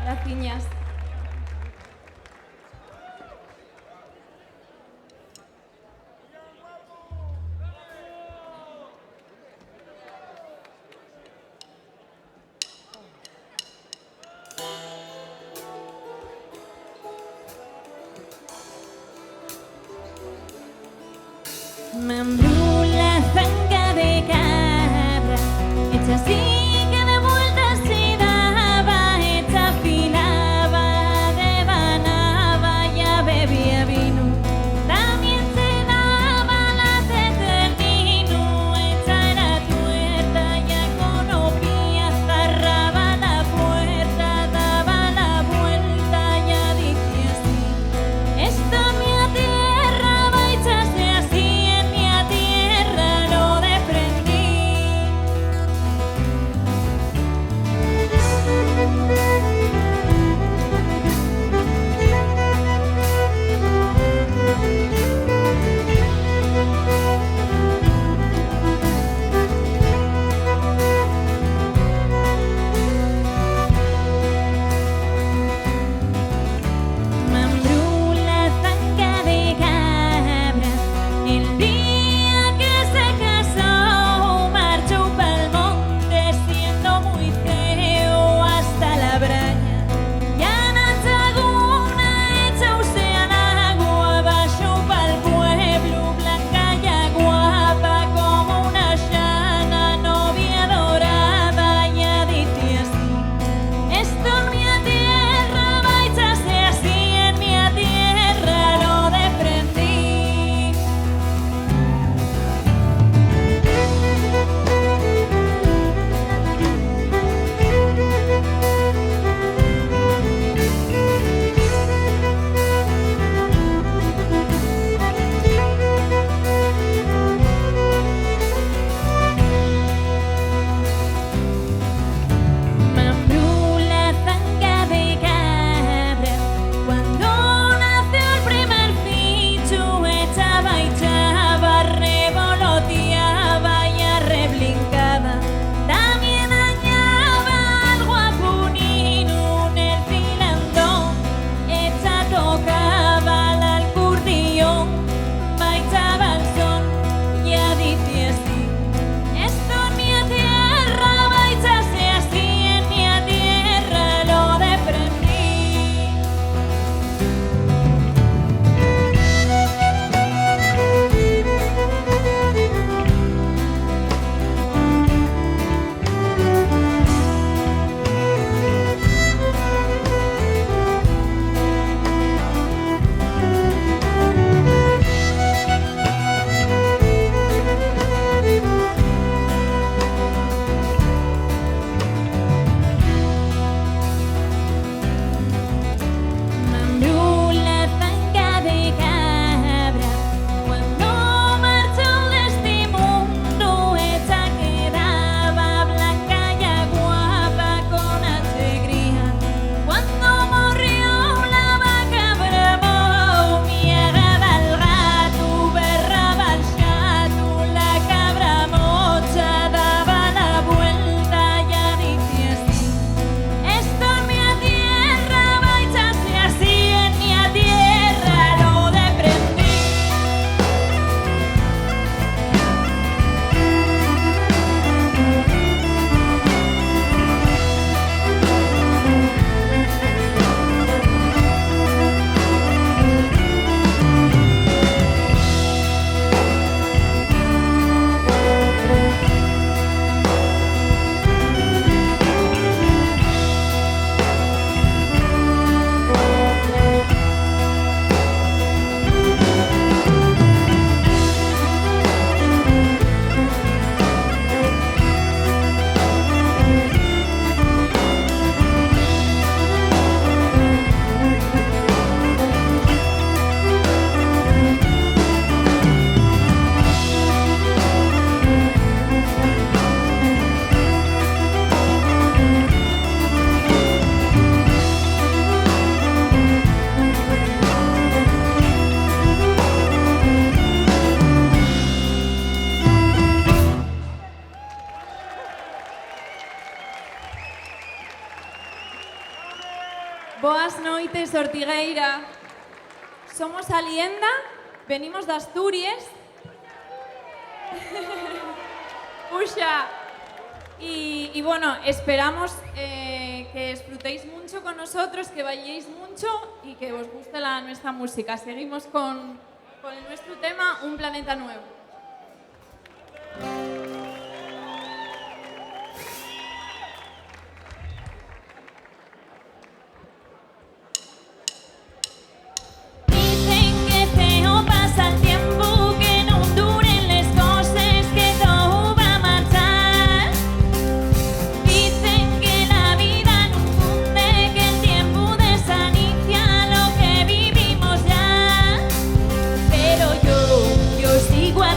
Graciñas. Mambrú la zanja de cabra, hecha así que de vueltas se daba, hecha afilaba, devanaba, ya bebía vino. También se daba la sed del vino, hecha era tuerta, ya conopía, cerraba la puerta, daba la vuelta, ya dije así, esta mi tierra va a echarse así. Boas noites, Ortigueira. Somos Alienda, venimos de Asturias. Puxa. Y bueno, esperamos que disfrutéis mucho con nosotros, que bailéis mucho y que os guste nuestra música. Seguimos con nuestro tema, Un planeta nuevo. Igual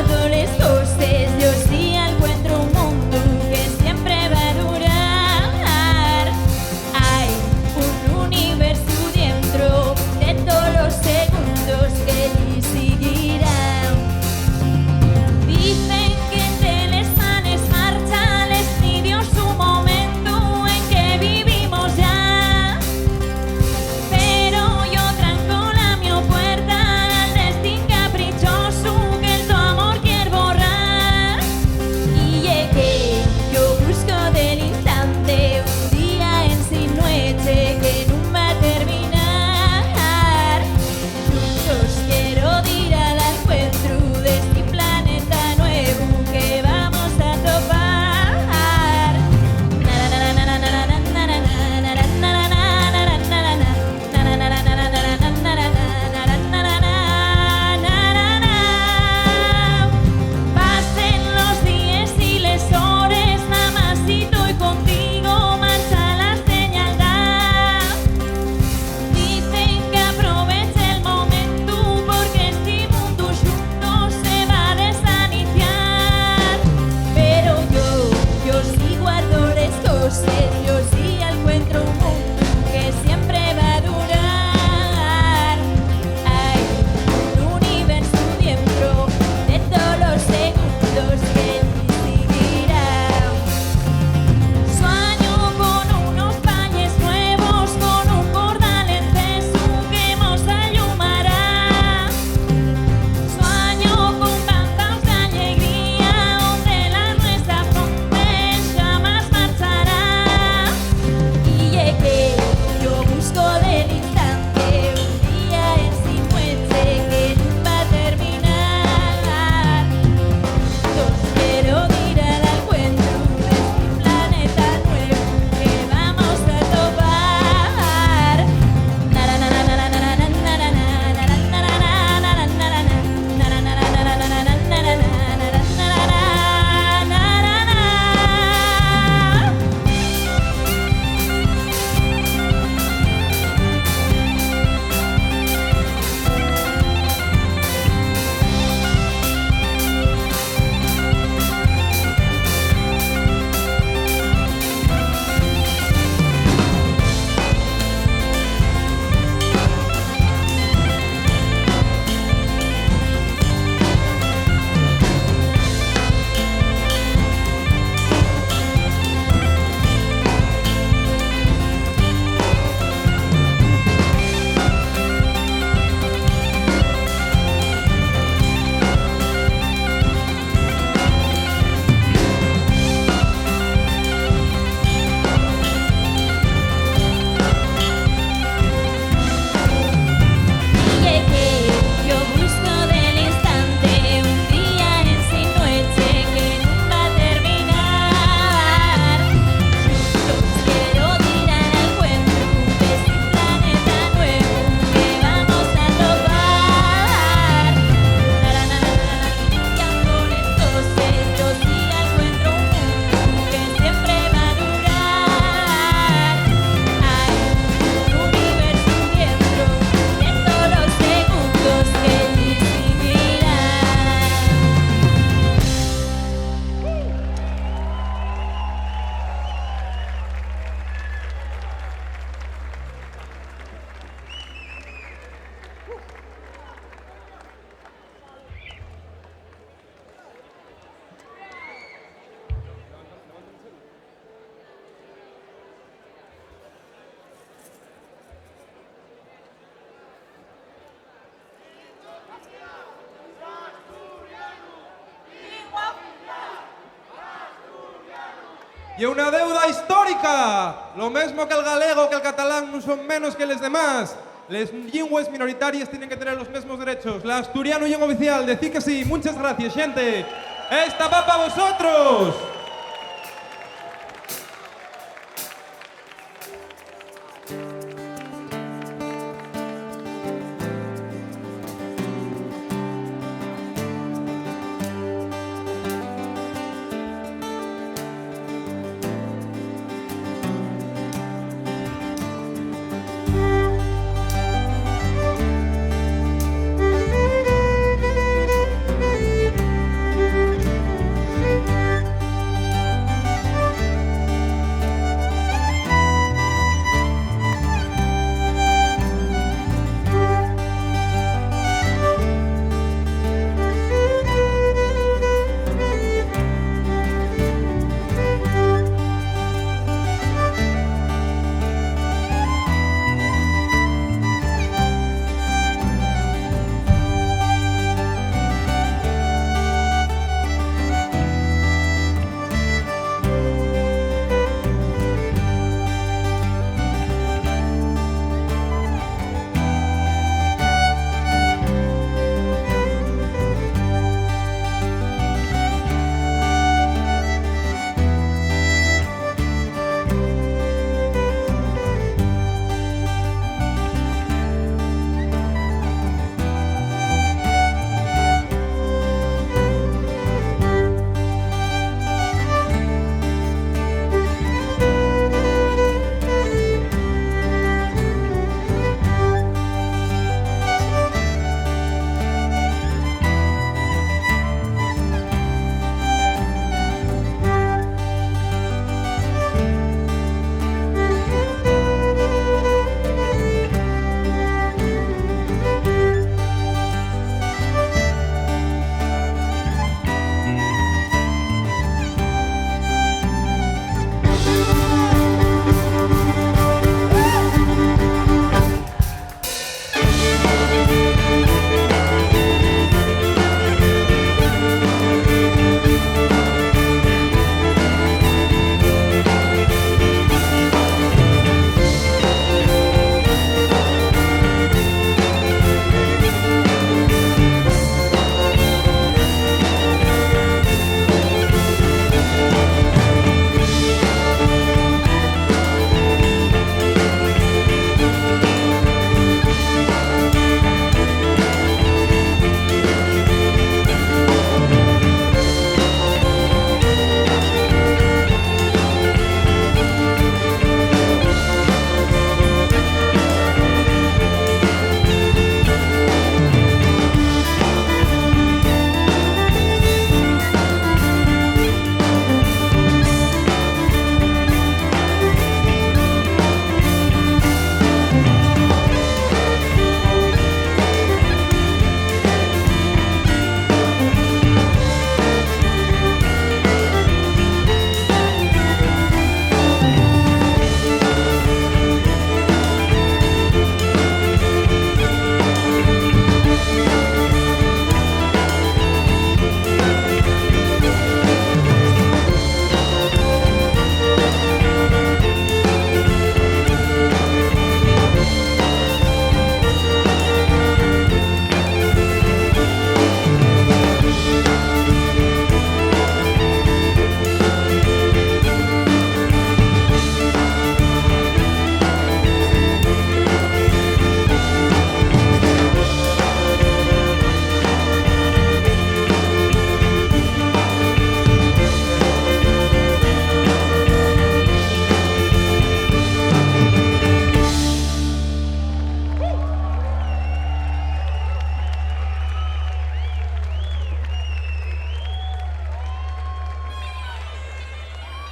Y una deuda histórica. Lo mismo que el galego, que el catalán no son menos que los demás. Las lingües minoritarias tienen que tener los mismos derechos. La asturiano y en oficial, decid que sí. Muchas gracias, gente. Esta va para vosotros.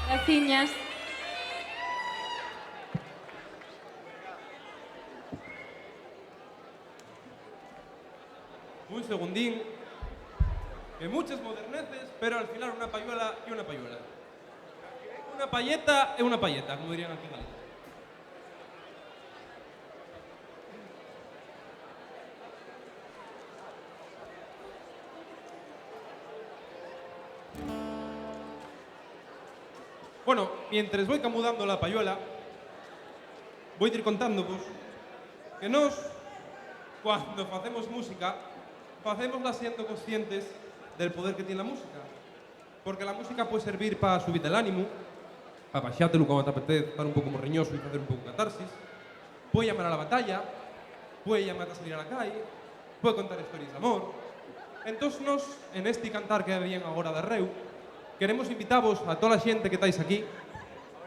Graciñas. Un segundín. Que muchas moderneces, pero al final una payuela y una payuela. Una payeta e una payeta, como dirían aquí en Galicia. Bueno, mientras voy camudando la payuela, voy a ir contándovos que nos, cuando facemos música, facémosla siendo conscientes del poder que tiene la música. Porque la música puede servir para subir el ánimo, para baixártelo cuando te apetece, estar un pouco morriñoso e facer un pouco de catarsis. Puede llamar a la batalla, puede llamar a salir a la calle, puede contar historias de amor. Entonces nos, en este cantar que habían agora de Reu, queremos invitaros a toda a xente que estáis aquí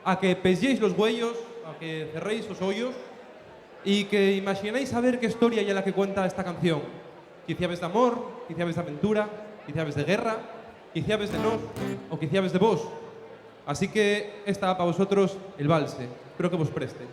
a que pelléis los huellos, a que cerréis os ollos e que imaginéis a ver qué historia é la que cuenta esta canción. Quiciabes de amor, quiciabes de aventura, quiciabes de guerra, quiciabes de nos ou quiciabes de vos. Así que esta para vosotros el valse. Espero que vos preste.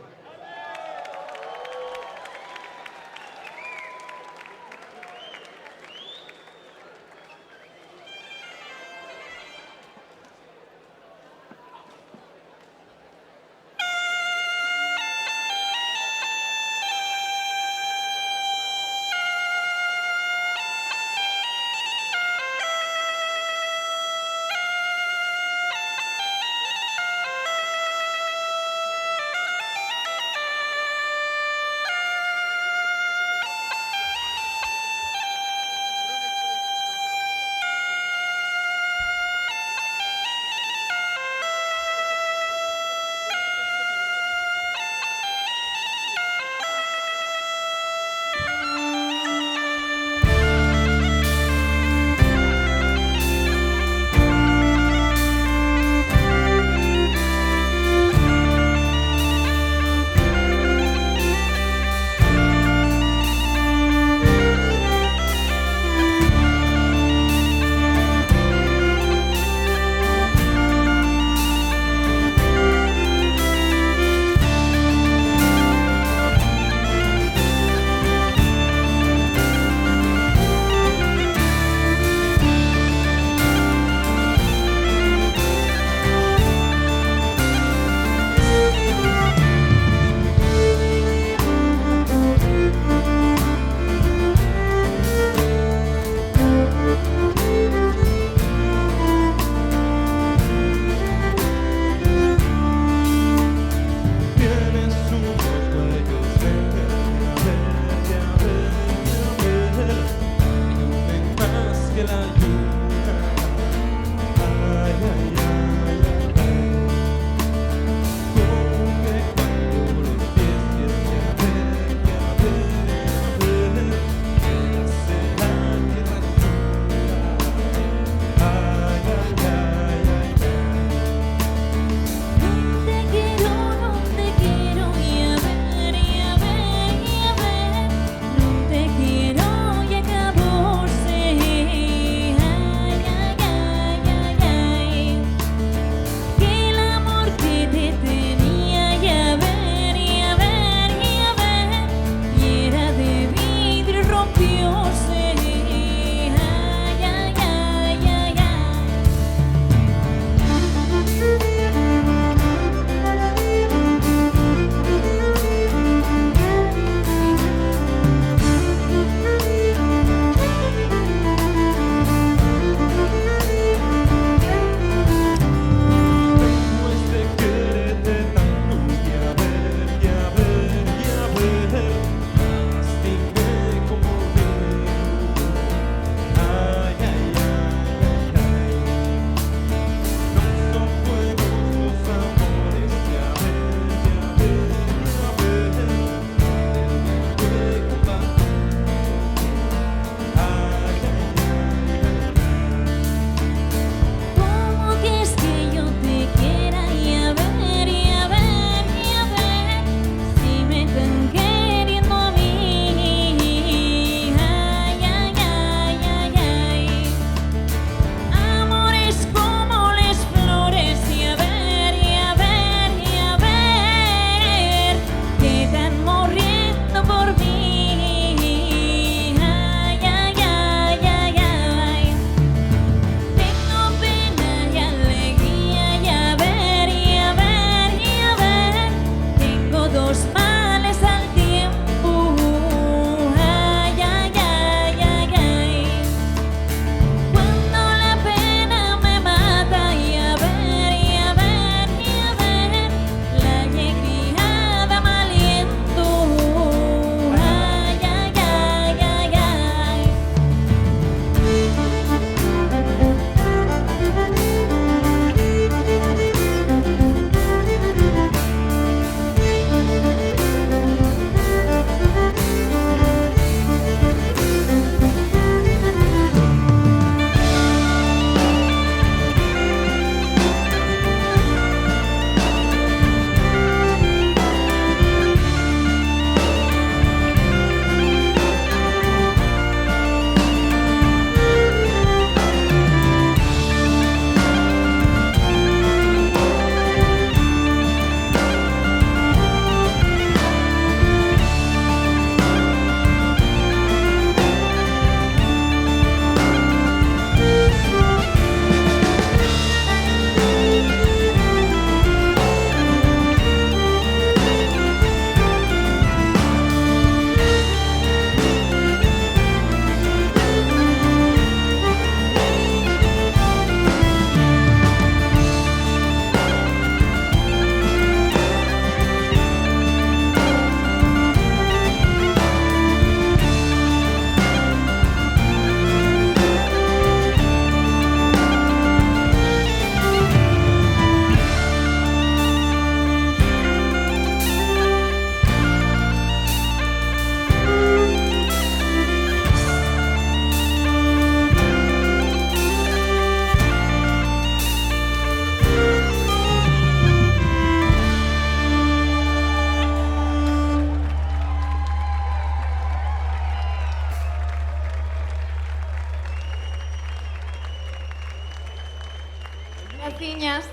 Graciñas.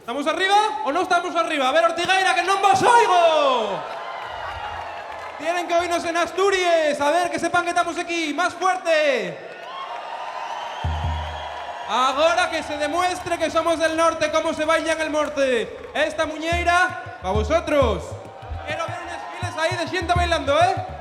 Estamos arriba ou non estamos arriba? A ver, Ortigueira, que non vos oigo! Tienen que oírnos en Asturias. A ver, que sepan que estamos aquí. Más fuerte. Agora que se demuestre que somos del norte, como se baila en el norte. Esta muñeira, para vosotros. Quiero ver unos files ahí de xente bailando, ¿eh?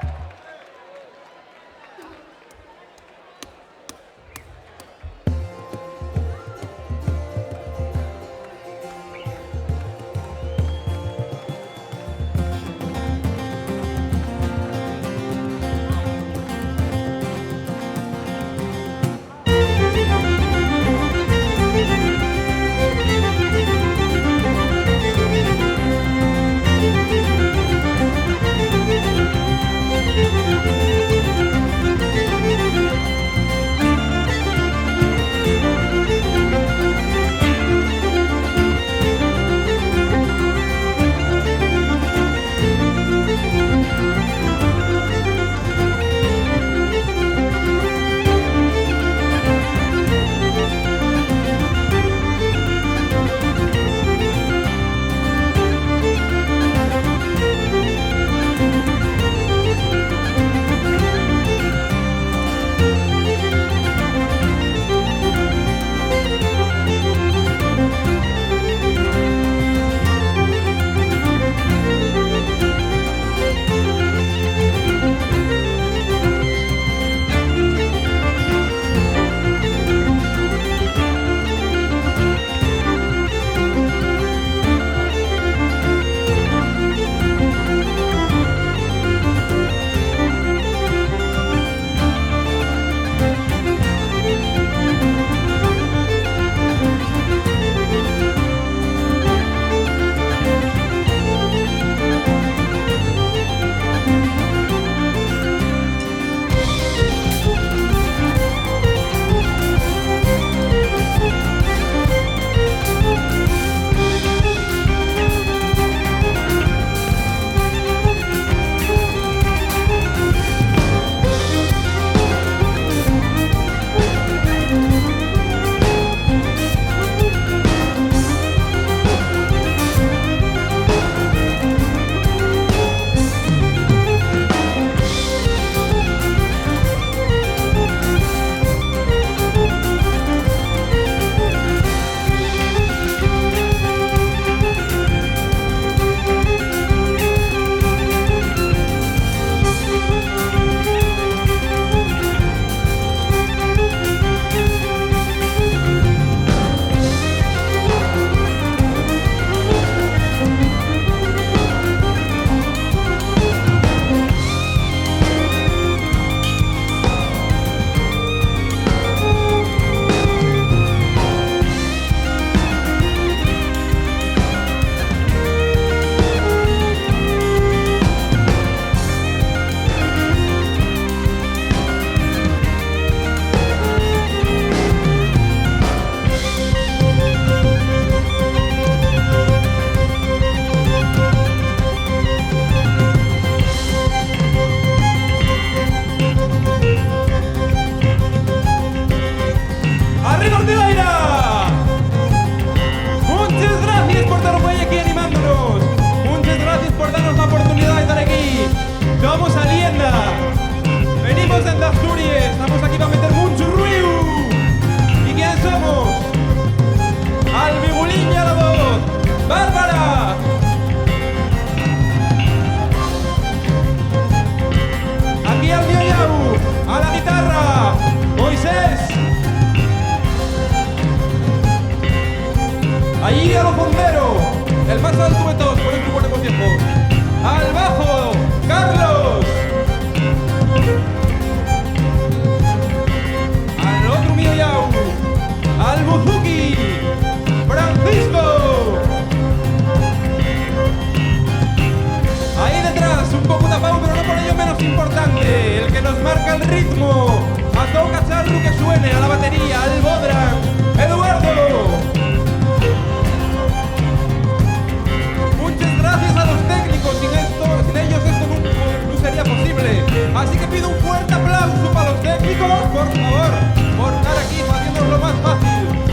por favor, por estar aquí haciéndonos lo más fácil.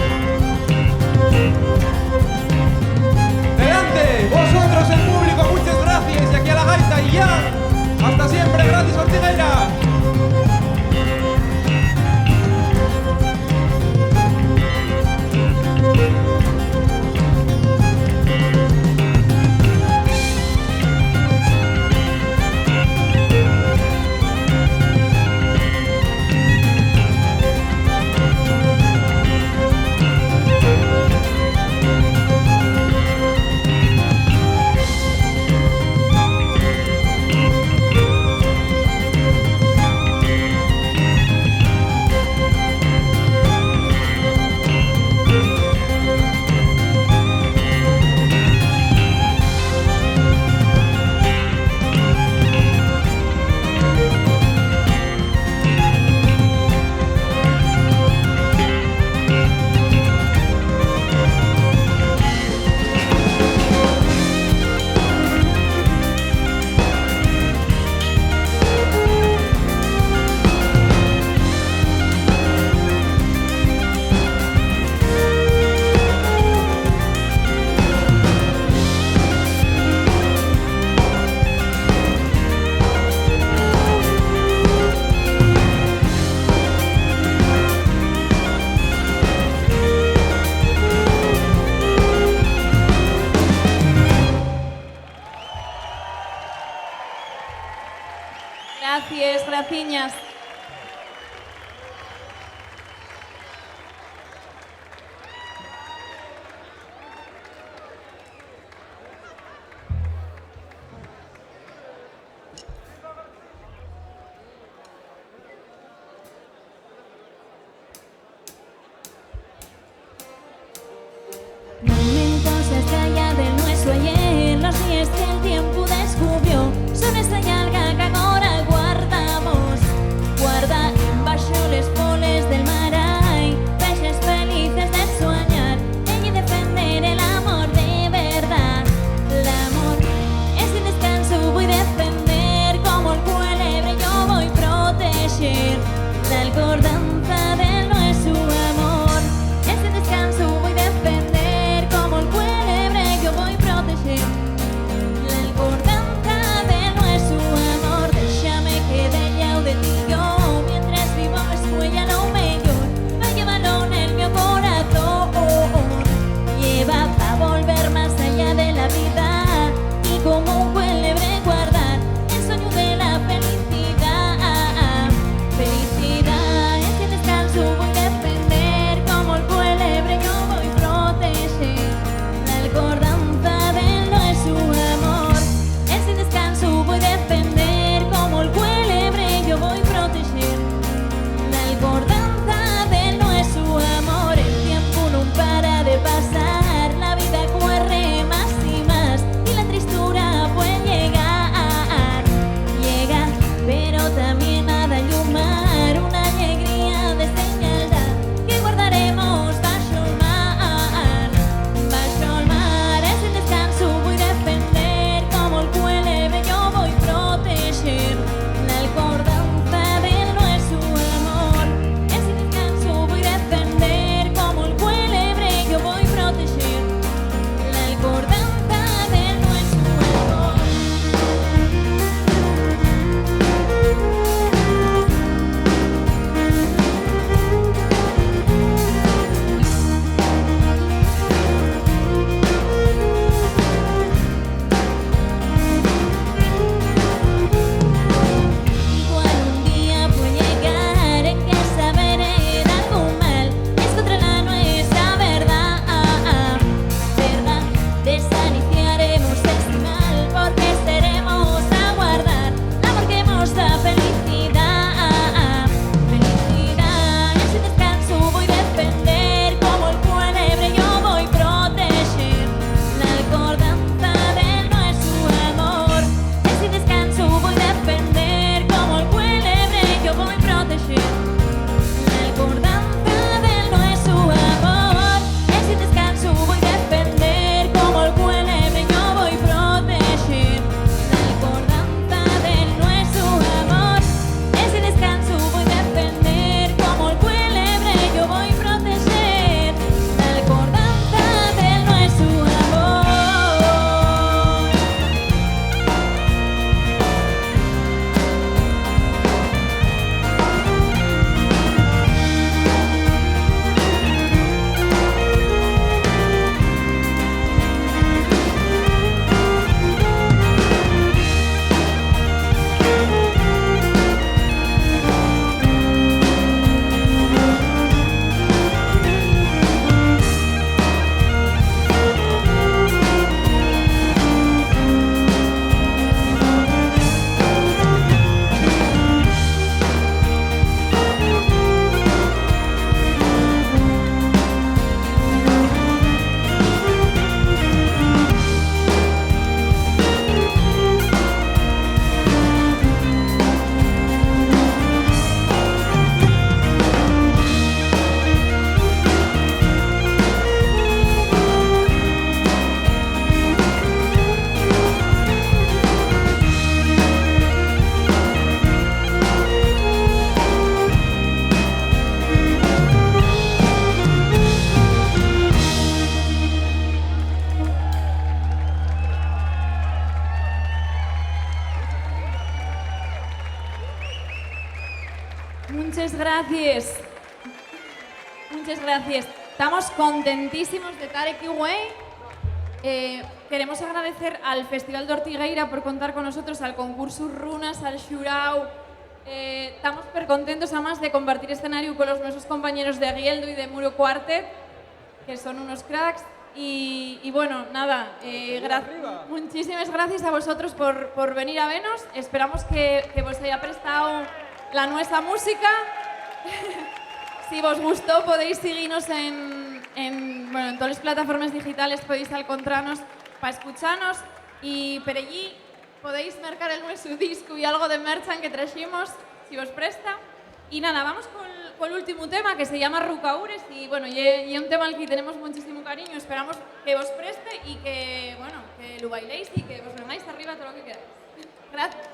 Gracias, graciñas. Momentos hasta allá del nuestro ayer, los días que el tiempo descubrió, son esta llarga que ahora guardamos. Guarda embaixo les poles del mar hay peces felices de soñar y defender el amor de verdad. El amor es sin descanso, voy a defender como el cuelebre, yo voy a proteger la acordanza del nuestro amor. Es sin descanso, voy a defender como el cuelebre, yo voy a proteger la acordanza del nuestro amor. Déjame que de ella o de ti yo, mientras vivo escuella lo mejor, va a llevarlo en el mi corazón. Lleva pa' volver más allá de la vida y como un cuelebre guardar el sueño de la felicidad. Felicidad es sin descanso, voy a defender como el cuelebre, yo voy a proteger la acordanza del nuestro amor. Es sin descanso, voy a defender como el cuelebre, yo voy a proteger la acordanza del nuestro amor. El tiempo no para de pasar, la vida corre más y más y la tristura puede llegar, llega, pero también ha de llumar una alegría de señaldad que guardaremos bajo el mar. Bajo el mar es sin descanso, voy a defender como el cuelebre, yo voy a proteger la acordanza del nuestro amor. Es sin descanso, voy a defender como el cuelebre, yo voy a proteger la acordanza del nuestro amor. Igual un día puede llegar en que esa vereda con mal es contra la nuestra verdad. Verdad, desiniciaremos este mal porque seremos a guardar el amor que nos da felicidad. Felicidad, es sin descanso, voy a defender como el cuelebre, yo voy a proteger la acordanza del nuestro amor. Es sin descanso, voy a defender como el cuelebre, yo voy a proteger la acordanza del nuestro amor. Es sin descanso, voy a defender como el cuelebre, yo voy a proteger la acordanza del nuestro amor. Es sin descanso, voy a defender como el cuelebre, yo voy a proteger la acordanza del nuestro amor. Muchas gracias. Muchas gracias. Estamos contentísimos de estar aquí, güey. queremos agradecer al Festival de Ortigueira por contar con nosotros, al concurso Runas, al Xurau. Estamos súper contentos además de compartir escenario con los nuestros compañeros de Aguieldo y de Muro Quartet, que son unos cracks. Y bueno, nada, muchísimas gracias a vosotros por venir a vernos. Esperamos que vos haya prestado la nuestra música. Si vos gustó, podéis seguirnos en todas las plataformas digitales, podéis encontrarnos para escucharnos. Y por allí podéis marcar el nuestro disco y algo de merchan que trajimos, si os presta. Y nada, vamos con el último tema, que se llama Rucaures, y bueno, y un tema al que tenemos muchísimo cariño. Esperamos que os preste y que, bueno, que lo bailéis y que os vengáis arriba todo lo que queráis. Gracias.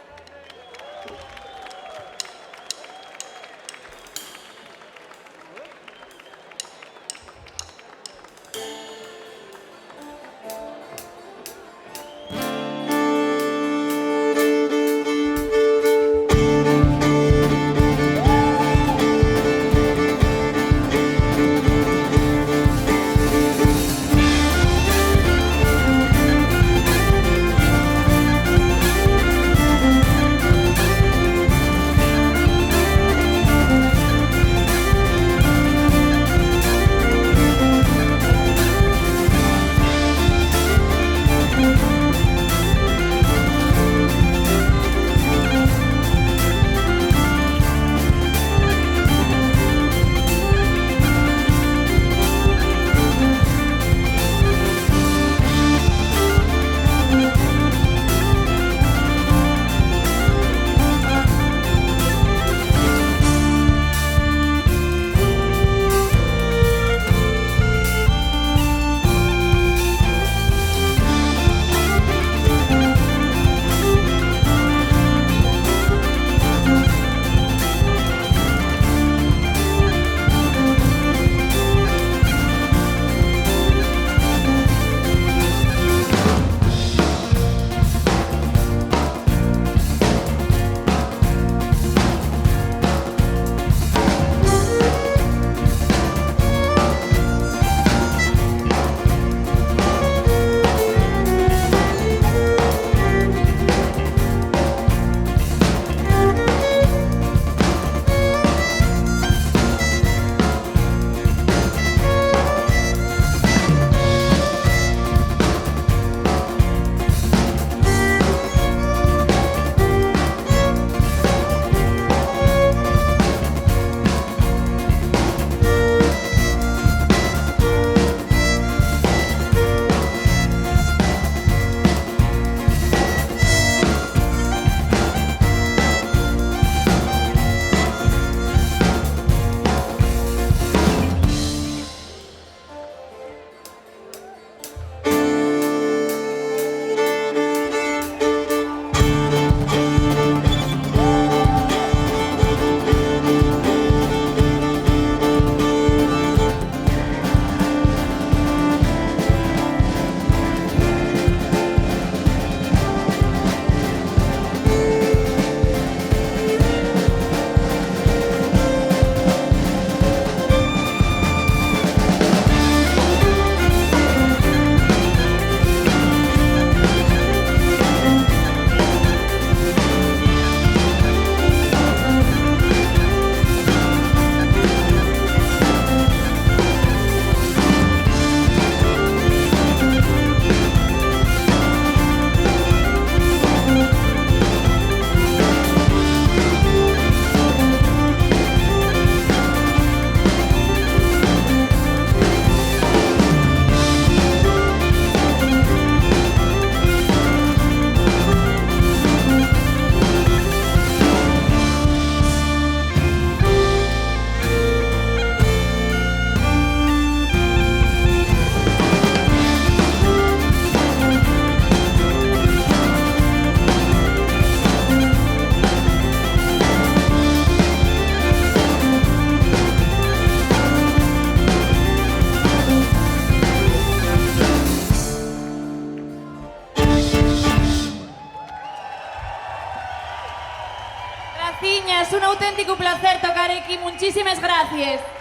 Es un auténtico placer tocar aquí. Muchísimas gracias.